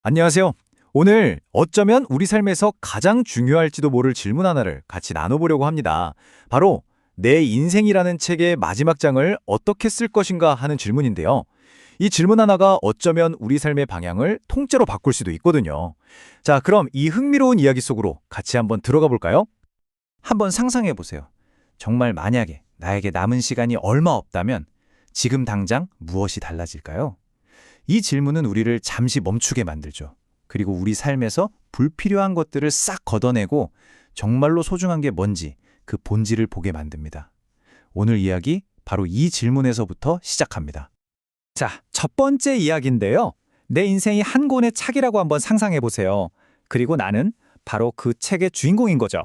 안녕하세요. 오늘 어쩌면 우리 삶에서 가장 중요할지도 모를 질문 하나를 같이 나눠보려고 합니다. 바로 내 인생이라는 책의 마지막 장을 어떻게 쓸 것인가 하는 질문인데요. 이 질문 하나가 어쩌면 우리 삶의 방향을 통째로 바꿀 수도 있거든요. 자, 그럼 이 흥미로운 이야기 속으로 같이 한번 들어가 볼까요? 한번 상상해 보세요. 정말 만약에 나에게 남은 시간이 얼마 없다면 지금 당장 무엇이 달라질까요? 이 질문은 우리를 잠시 멈추게 만들죠. 그리고 우리 삶에서 불필요한 것들을 싹 걷어내고 정말로 소중한 게 뭔지 그 본질을 보게 만듭니다. 오늘 이야기 바로 이 질문에서부터 시작합니다. 자, 첫 번째 이야기인데요. 내 인생이 한 권의 책이라고 한번 상상해 보세요. 그리고 나는 바로 그 책의 주인공인 거죠.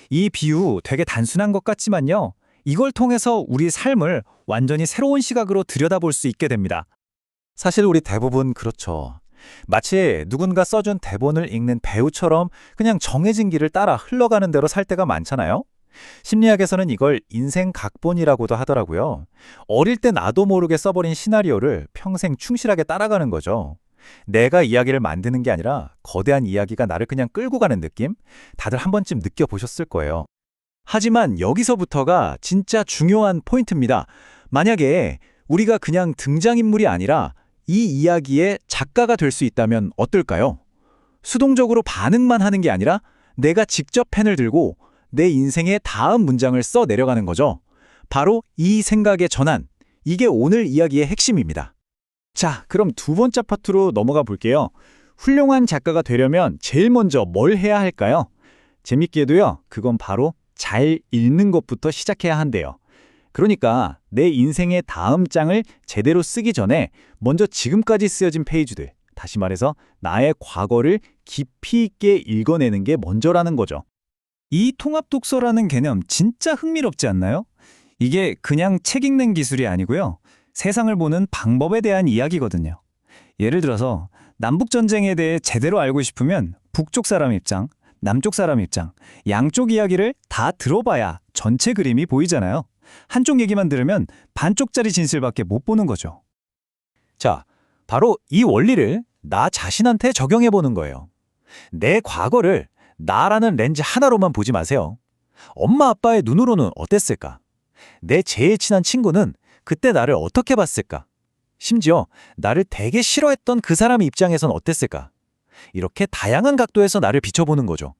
이 비유 되게 단순한 것 같지만요. 이걸 통해서 우리 삶을 완전히 새로운 시각으로 들여다볼 수 있게 됩니다. 사실 우리 대부분 그렇죠. 마치 누군가 써준 대본을 읽는 배우처럼 그냥 정해진 길을 따라 흘러가는 대로 살 때가 많잖아요. 심리학에서는 이걸 인생 각본이라고도 하더라고요. 어릴 때 나도 모르게 써버린 시나리오를 평생 충실하게 따라가는 거죠. 내가 이야기를 만드는 게 아니라 거대한 이야기가 나를 그냥 끌고 가는 느낌? 다들 한 번쯤 느껴보셨을 거예요. 하지만 여기서부터가 진짜 중요한 포인트입니다. 만약에 우리가 그냥 등장인물이 아니라 이 이야기의 작가가 될 수 있다면 어떨까요? 수동적으로 반응만 하는 게 아니라 내가 직접 펜을 들고 내 인생의 다음 문장을 써 내려가는 거죠. 바로 이 생각의 전환, 이게 오늘 이야기의 핵심입니다. 자, 그럼 두 번째 파트로 넘어가 볼게요. 훌륭한 작가가 되려면 제일 먼저 뭘 해야 할까요? 재밌게도요, 그건 바로 잘 읽는 것부터 시작해야 한대요. 그러니까 내 인생의 다음 장을 제대로 쓰기 전에 먼저 지금까지 쓰여진 페이지들, 다시 말해서 나의 과거를 깊이 있게 읽어내는 게 먼저라는 거죠. 이 통합 독서라는 개념 진짜 흥미롭지 않나요? 이게 그냥 책 읽는 기술이 아니고요. 세상을 보는 방법에 대한 이야기거든요. 예를 들어서 남북전쟁에 대해 제대로 알고 싶으면 북쪽 사람 입장, 남쪽 사람 입장, 양쪽 이야기를 다 들어봐야 전체 그림이 보이잖아요. 한쪽 얘기만 들으면 반쪽짜리 진실밖에 못 보는 거죠. 자, 바로 이 원리를 나 자신한테 적용해 보는 거예요. 내 과거를 나라는 렌즈 하나로만 보지 마세요. 엄마 아빠의 눈으로는 어땠을까? 내 제일 친한 친구는 그때 나를 어떻게 봤을까? 심지어 나를 되게 싫어했던 그 사람의 입장에선 어땠을까? 이렇게 다양한 각도에서 나를 비춰보는 거죠.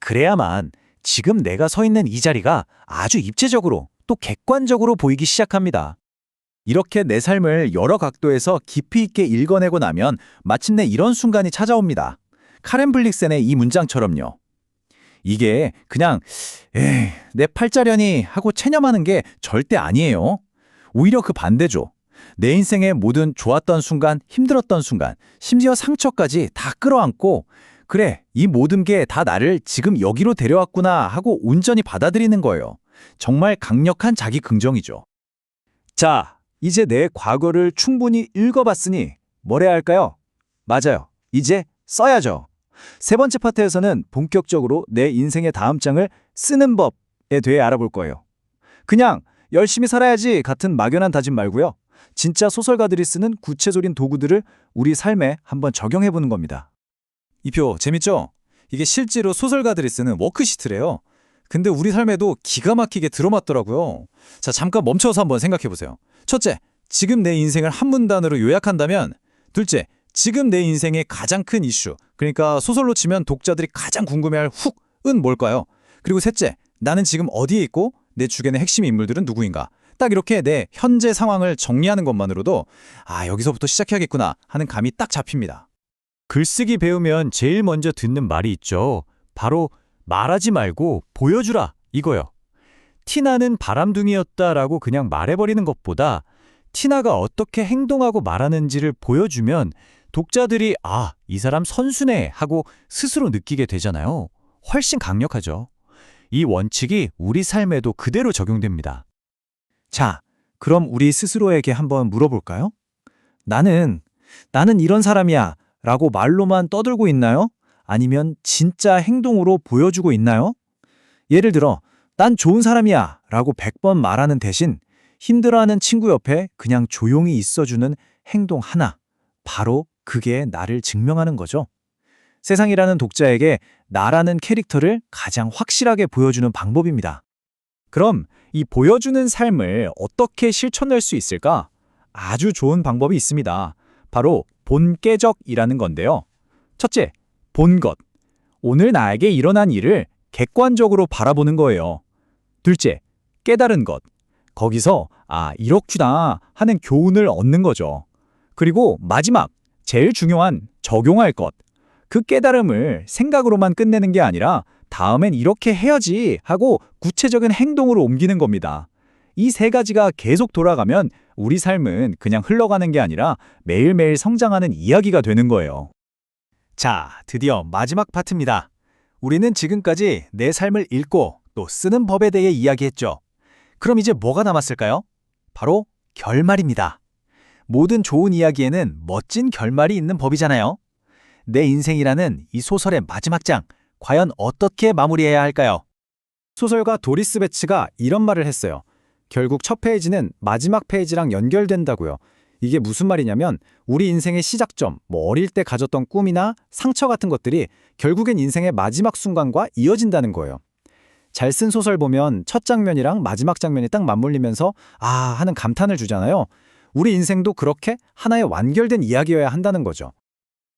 그래야만 지금 내가 서 있는 이 자리가 아주 입체적으로 또 객관적으로 보이기 시작합니다. 이렇게 내 삶을 여러 각도에서 깊이 있게 읽어내고 나면 마침내 이런 순간이 찾아옵니다. 카렌 블릭센의 이 문장처럼요. 이게 그냥 내 팔자려니 하고 체념하는 게 절대 아니에요. 오히려 그 반대죠. 내 인생의 모든 좋았던 순간, 힘들었던 순간, 심지어 상처까지 다 끌어안고 그래, 이 모든 게 다 나를 지금 여기로 데려왔구나 하고 온전히 받아들이는 거예요. 정말 강력한 자기 긍정이죠. 자, 이제 내 과거를 충분히 읽어봤으니 뭘 해야 할까요? 맞아요. 이제 써야죠. 세 번째 파트에서는 본격적으로 내 인생의 다음 장을 쓰는 법에 대해 알아볼 거예요. 그냥 열심히 살아야지 같은 막연한 다짐 말고요. 진짜 소설가들이 쓰는 구체적인 도구들을 우리 삶에 한번 적용해보는 겁니다. 이 표 재밌죠? 이게 실제로 소설가들이 쓰는 워크시트래요. 근데 우리 삶에도 기가 막히게 들어맞더라고요. 자, 잠깐 멈춰서 한번 생각해보세요. 첫째, 지금 내 인생을 한 문단으로 요약한다면, 둘째, 지금 내 인생의 가장 큰 이슈, 그러니까 소설로 치면 독자들이 가장 궁금해할 훅은 뭘까요? 그리고 셋째, 나는 지금 어디에 있고 내 주변의 핵심 인물들은 누구인가? 딱 이렇게 내 현재 상황을 정리하는 것만으로도 여기서부터 시작해야겠구나 하는 감이 딱 잡힙니다. 글쓰기 배우면 제일 먼저 듣는 말이 있죠. 바로 말하지 말고 보여주라 이거요. 티나는 바람둥이였다라고 그냥 말해버리는 것보다 티나가 어떻게 행동하고 말하는지를 보여주면 독자들이 이 사람 선수네 하고 스스로 느끼게 되잖아요. 훨씬 강력하죠. 이 원칙이 우리 삶에도 그대로 적용됩니다. 자, 그럼 우리 스스로에게 한번 물어볼까요? 나는 이런 사람이야 라고 말로만 떠들고 있나요? 아니면 진짜 행동으로 보여주고 있나요? 예를 들어, 난 좋은 사람이야 라고 100번 말하는 대신 힘들어하는 친구 옆에 그냥 조용히 있어주는 행동 하나, 바로 그게 나를 증명하는 거죠. 세상이라는 독자에게 나라는 캐릭터를 가장 확실하게 보여주는 방법입니다. 그럼 이 보여주는 삶을 어떻게 실천할 수 있을까? 아주 좋은 방법이 있습니다. 바로 본께적이라는 건데요. 첫째, 본 것. 오늘 나에게 일어난 일을 객관적으로 바라보는 거예요. 둘째, 깨달은 것. 거기서 이렇구나 하는 교훈을 얻는 거죠. 그리고 마지막, 제일 중요한 적용할 것. 그 깨달음을 생각으로만 끝내는 게 아니라 다음엔 이렇게 해야지 하고 구체적인 행동으로 옮기는 겁니다. 이 세 가지가 계속 돌아가면 우리 삶은 그냥 흘러가는 게 아니라 매일매일 성장하는 이야기가 되는 거예요. 자, 드디어 마지막 파트입니다. 우리는 지금까지 내 삶을 읽고 또 쓰는 법에 대해 이야기했죠. 그럼 이제 뭐가 남았을까요? 바로 결말입니다. 모든 좋은 이야기에는 멋진 결말이 있는 법이잖아요. 내 인생이라는 이 소설의 마지막 장, 과연 어떻게 마무리해야 할까요? 소설가 도리스 베츠가 이런 말을 했어요. 결국 첫 페이지는 마지막 페이지랑 연결된다고요. 이게 무슨 말이냐면 우리 인생의 시작점, 어릴 때 가졌던 꿈이나 상처 같은 것들이 결국엔 인생의 마지막 순간과 이어진다는 거예요. 잘 쓴 소설 보면 첫 장면이랑 마지막 장면이 딱 맞물리면서 하는 감탄을 주잖아요. 우리 인생도 그렇게 하나의 완결된 이야기여야 한다는 거죠.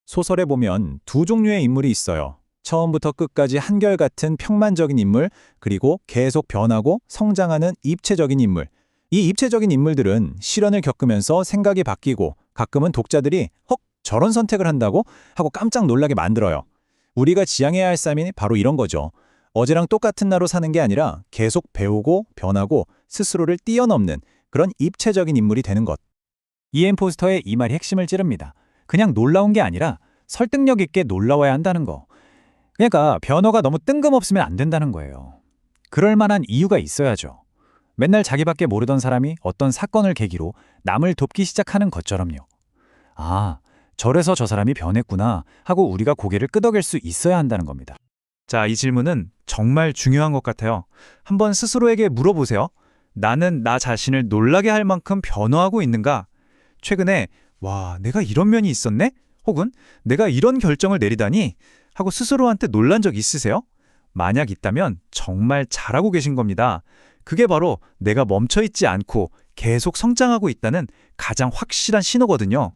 소설에 보면 두 종류의 인물이 있어요. 처음부터 끝까지 한결같은 평만적인 인물, 그리고 계속 변하고 성장하는 입체적인 인물. 이 입체적인 인물들은 시련을 겪으면서 생각이 바뀌고 가끔은 독자들이 저런 선택을 한다고? 하고 깜짝 놀라게 만들어요. 우리가 지향해야 할 삶이 바로 이런 거죠. 어제랑 똑같은 나로 사는 게 아니라 계속 배우고 변하고 스스로를 뛰어넘는 그런 입체적인 인물이 되는 것. 이엠 포스터의 이 말이 핵심을 찌릅니다. 그냥 놀라운 게 아니라 설득력 있게 놀라워야 한다는 거. 그러니까 변화가 너무 뜬금없으면 안 된다는 거예요. 그럴 만한 이유가 있어야죠. 맨날 자기밖에 모르던 사람이 어떤 사건을 계기로 남을 돕기 시작하는 것처럼요. 저래서 저 사람이 변했구나 하고 우리가 고개를 끄덕일 수 있어야 한다는 겁니다. 자, 이 질문은 정말 중요한 것 같아요. 한번 스스로에게 물어보세요. 나는 나 자신을 놀라게 할 만큼 변화하고 있는가? 최근에 내가 이런 면이 있었네? 혹은 내가 이런 결정을 내리다니? 하고 스스로한테 놀란 적 있으세요? 만약 있다면 정말 잘하고 계신 겁니다. 그게 바로 내가 멈춰있지 않고 계속 성장하고 있다는 가장 확실한 신호거든요.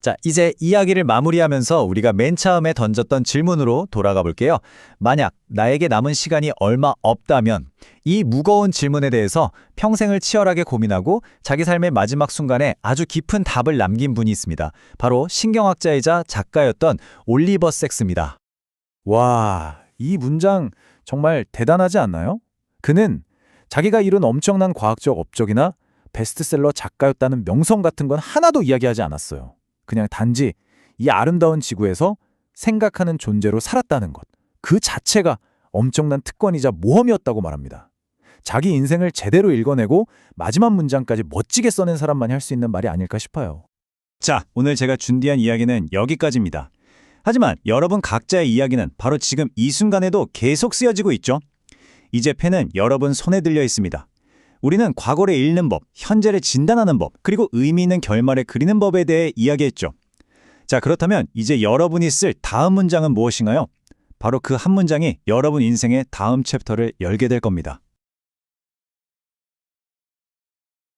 자, 이제 이야기를 마무리하면서 우리가 맨 처음에 던졌던 질문으로 돌아가 볼게요. 만약 나에게 남은 시간이 얼마 없다면 이 무거운 질문에 대해서 평생을 치열하게 고민하고 자기 삶의 마지막 순간에 아주 깊은 답을 남긴 분이 있습니다. 바로 신경학자이자 작가였던 올리버 섹스입니다. 이 문장 정말 대단하지 않나요? 그는 자기가 이룬 엄청난 과학적 업적이나 베스트셀러 작가였다는 명성 같은 건 하나도 이야기하지 않았어요. 그냥 단지 이 아름다운 지구에서 생각하는 존재로 살았다는 것. 그 자체가 엄청난 특권이자 모험이었다고 말합니다. 자기 인생을 제대로 읽어내고 마지막 문장까지 멋지게 써낸 사람만이 할 수 있는 말이 아닐까 싶어요. 자, 오늘 제가 준비한 이야기는 여기까지입니다. 하지만 여러분 각자의 이야기는 바로 지금 이 순간에도 계속 쓰여지고 있죠. 이제 펜은 여러분 손에 들려 있습니다. 우리는 과거를 읽는 법, 현재를 진단하는 법, 그리고 의미 있는 결말을 그리는 법에 대해 이야기했죠. 자, 그렇다면 이제 여러분이 쓸 다음 문장은 무엇인가요? 바로 그 한 문장이 여러분 인생의 다음 챕터를 열게 될 겁니다.